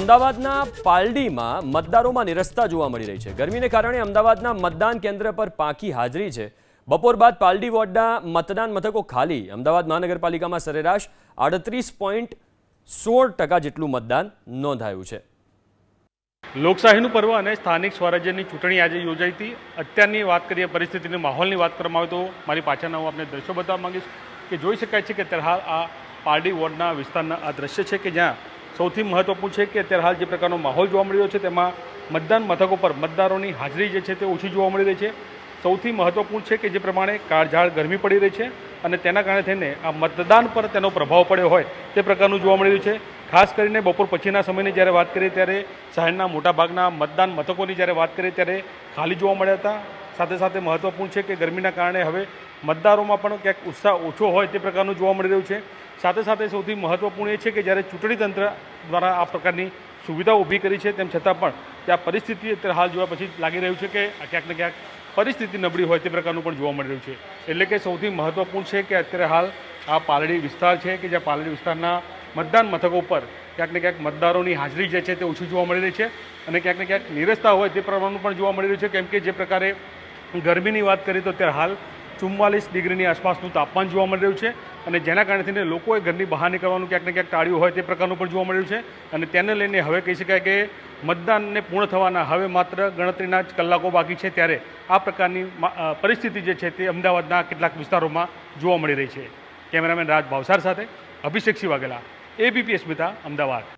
અમદાવાદના પાલડીમાં મતદારોમાં નિરસ્તા જોવા મળી રહી છે। ગરમીને કારણે અમદાવાદના મતદાન કેન્દ્ર પર પાંખી હાજરી છે। બપોર બાદ પાલડી વોર્ડના મતદાન મથકો ખાલી। અમદાવાદ મહાનગરપાલિકામાં સરેરાશ 38.16% જેટલું મતદાન નોંધાયું છે। લોકશાહીનું પર્વ અને સ્થાનિક સ્વરાજ્યની ચૂંટણી આજે યોજાઈ હતી। અત્યારની વાત કરીએ પરિસ્થિતિની માહોલની વાત કરવામાં આવે તો મારી પાછળના હું આપને દ્રશ્યો બતાવવા માંગીશ કે જોઈ શકાય છે કે અત્યારે હાલ આ પાલડી વોર્ડના વિસ્તારના આ દ્રશ્ય છે કે જ્યાં સૌથી મહત્વપૂર્ણ છે કે અત્યારે હાલ જે પ્રકારનો માહોલ જોવા મળી રહ્યો છે તેમાં મતદાન મથકો પર મતદારોની હાજરી જે છે તે ઓછી જોવા મળી રહી છે। સૌથી મહત્વપૂર્ણ છે કે જે પ્રમાણે કાળઝાળ ગરમી પડી રહી છે અને તેના કારણે થઈને આ મતદાન પર તેનો પ્રભાવ પડ્યો હોય તે પ્રકારનું જોવા મળી રહ્યું છે। ખાસ કરીને બપોર પછીના સમયની જ્યારે વાત કરીએ ત્યારે શહેરના મોટાભાગના મતદાન મથકોની જ્યારે વાત કરીએ ત્યારે ખાલી જોવા મળ્યા હતા। સાથે સાથે મહત્વપૂર્ણ છે કે ગરમીના કારણે હવે મતદારોમાં પણ ક્યાંક ઉત્સાહ ઓછો હોય તે પ્રકારનું જોવા મળી રહ્યું છે। સાથે સાથે સૌથી મહત્વપૂર્ણ એ છે કે જ્યારે ચૂંટણી તંત્ર દ્વારા આ પ્રકારની સુવિધા ઊભી કરી છે તેમ છતાં પણ ત્યાં પરિસ્થિતિ અત્યારે હાલ જોવા પછી લાગી રહ્યું છે કે ક્યાંક ને ક્યાંક પરિસ્થિતિ નબળી હોય તે પ્રકારનું પણ જોવા મળી રહ્યું છે। એટલે કે સૌથી મહત્વપૂર્ણ છે કે અત્યારે હાલ આ પાલડી વિસ્તાર છે કે જ્યાં પાલડી વિસ્તારના મતદાન મથકો પર ક્યાંક ને ક્યાંક મતદારોની હાજરી જે છે તે ઓછી જોવા મળી રહી છે અને ક્યાંક ને ક્યાંક નિરસ્તા હોય તે પ્રમાણનું પણ જોવા મળી રહ્યું છે। કેમ કે જે પ્રકારે ગરમીની વાત કરીએ તો અત્યારે હાલ 44 ડિગ્રીની આસપાસનું તાપમાન જોવા મળી રહ્યું છે અને જેના કારણે થઈને લોકોએ ઘરની બહાર નીકળવાનું ક્યાંક ને ક્યાંક ટાળ્યું હોય તે પ્રકારનું પણ જોવા મળ્યું છે અને તેને લઈને હવે કહી શકાય કે મતદાનને પૂર્ણ થવાના હવે માત્ર ગણતરીના જ કલાકો બાકી છે। ત્યારે આ પ્રકારની પરિસ્થિતિ જે છે તે અમદાવાદના કેટલાક વિસ્તારોમાં જોવા મળી રહી છે। કેમેરામેન રાજ ભાવસાર સાથે અભિષેક સિંહ વાઘેલા, ABP અસ્મિતા, અમદાવાદ।